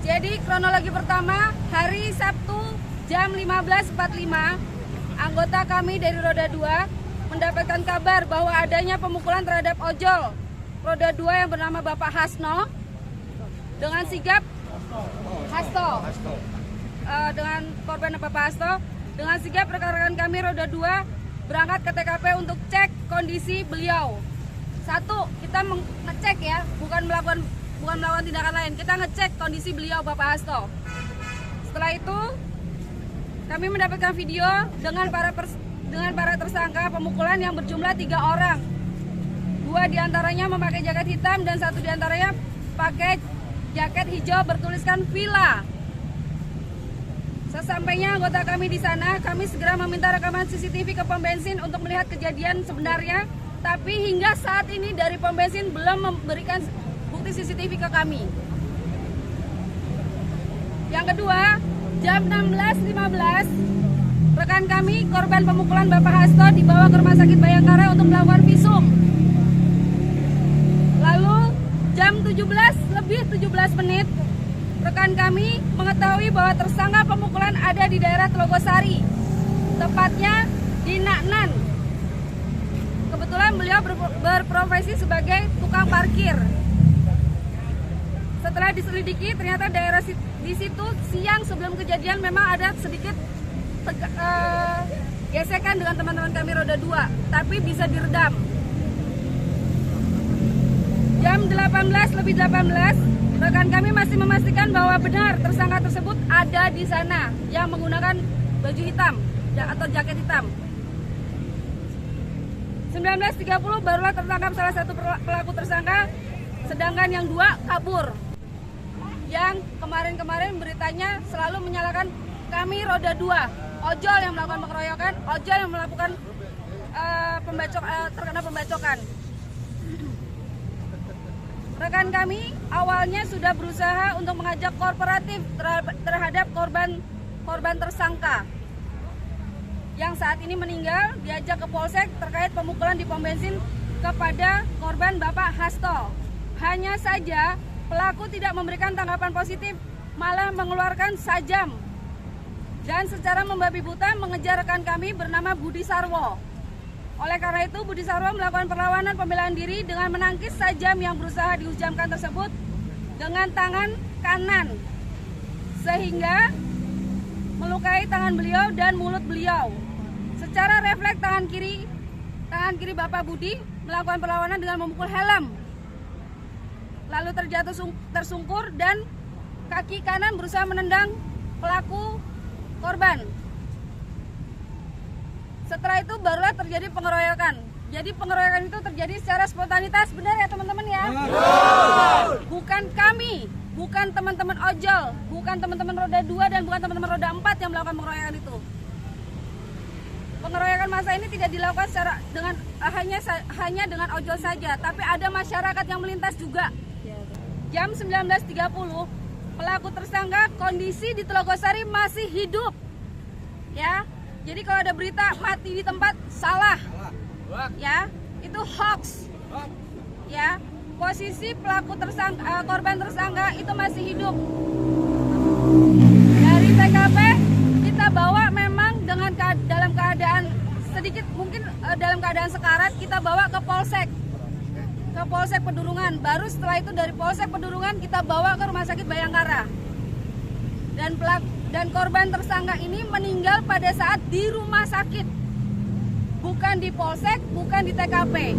Jadi kronologi pertama, hari Sabtu jam 15.45, anggota kami dari Roda 2 mendapatkan kabar bahwa adanya pemukulan terhadap ojol Roda 2 yang bernama Bapak Hasno dengan sigap Hasto. Dengan korban Bapak Hasto, dengan sigap rekan-rekan kami Roda 2 berangkat ke TKP untuk cek kondisi beliau. Satu, kita ngecek ya, bukan melakukan tindakan lain. Kita ngecek kondisi beliau Bapak Hasto. Setelah itu kami mendapatkan video dengan para tersangka pemukulan yang berjumlah 3 orang. 2 diantaranya memakai jaket hitam dan 1 diantaranya pakai jaket hijau bertuliskan Villa. Sesampainya anggota kami di sana, kami segera meminta rekaman CCTV ke pom bensin untuk melihat kejadian sebenarnya. Tapi hingga saat ini dari pom bensin belum memberikan bukti CCTV ke kami. Yang kedua, jam 16.15, rekan kami korban pemukulan Bapak Hasto dibawa ke Rumah Sakit Bayangkara untuk melakukan visum. Lalu jam 17 menit, rekan kami mengetahui bahwa tersangka pemukulan ada di daerah Telogosari, tepatnya di Naknan. Kebetulan beliau berprofesi sebagai tukang parkir. Setelah diselidiki, ternyata daerah di situ siang sebelum kejadian memang ada sedikit gesekan dengan teman-teman kami Roda 2, tapi bisa diredam. Jam 18:18, rekan kami masih memastikan bahwa benar tersangka tersebut ada di sana yang menggunakan baju hitam atau jaket hitam. 19.30 barulah tertangkap salah satu pelaku tersangka, sedangkan yang 2 kabur. Yang kemarin-kemarin beritanya selalu menyalahkan kami Roda 2, ojol yang melakukan pengeroyokan, ojol yang melakukan terkena pembacokan. Rekan kami awalnya sudah berusaha untuk mengajak kooperatif terhadap korban tersangka yang saat ini meninggal, diajak ke Polsek terkait pemukulan di pom bensin kepada korban Bapak Hasto. Hanya saja pelaku tidak memberikan tanggapan positif, malah mengeluarkan sajam dan secara membabi buta mengejar rekan kami bernama Budi Sarwo. Oleh karena itu, Budi Sarwo melakukan perlawanan pembelaan diri dengan menangkis sajam yang berusaha dihujamkan tersebut dengan tangan kanan, sehingga melukai tangan beliau dan mulut beliau. Secara refleks tangan kiri Bapak Budi melakukan perlawanan dengan memukul helm, lalu terjatuh tersungkur dan kaki kanan berusaha menendang pelaku korban. Setelah itu barulah terjadi pengeroyokan. Jadi pengeroyokan itu terjadi secara spontanitas, benar ya teman-teman ya? Bukan kami, bukan teman-teman ojol, bukan teman-teman Roda 2 dan bukan teman-teman Roda 4 yang melakukan pengeroyokan itu. Pengeroyokan massa ini tidak dilakukan secara hanya dengan ojol saja, tapi ada masyarakat yang melintas juga. Jam 19.30, pelaku tersangka kondisi di Telogosari masih hidup. Ya. Jadi kalau ada berita mati di tempat, salah. Ya, itu hoax. Ya. Posisi pelaku korban tersangka itu masih hidup. Dari TKP TKP kita bawa memang dalam keadaan sedikit mungkin dalam keadaan sekarat, kita bawa ke Polsek Pedurungan. Baru setelah itu dari Polsek Pedurungan kita bawa ke Rumah Sakit Bayangkara. Dan korban tersangka ini meninggal pada saat di rumah sakit, bukan di Polsek, bukan di TKP.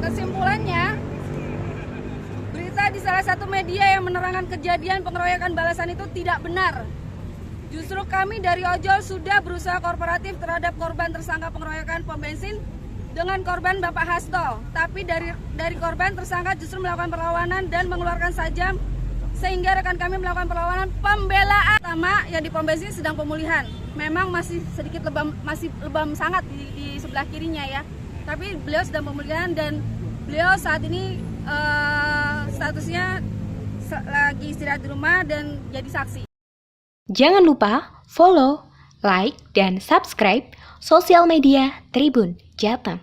Kesimpulannya, berita di salah satu media yang menerangkan kejadian pengeroyokan balasan itu tidak benar. Justru kami dari ojol sudah berusaha kooperatif terhadap korban tersangka pengeroyokan pom bensin dengan korban Bapak Hasto. Tapi dari korban tersangka justru melakukan perlawanan dan mengeluarkan sajam, sehingga rekan kami melakukan perlawanan pembelaan. Pertama, yang di pom bensin sedang pemulihan. Memang masih sedikit lebam sangat di sebelah kirinya ya. Tapi beliau sedang pemulihan dan beliau saat ini statusnya lagi istirahat di rumah dan jadi saksi. Jangan lupa follow, like, dan subscribe sosial media Tribun Jateng.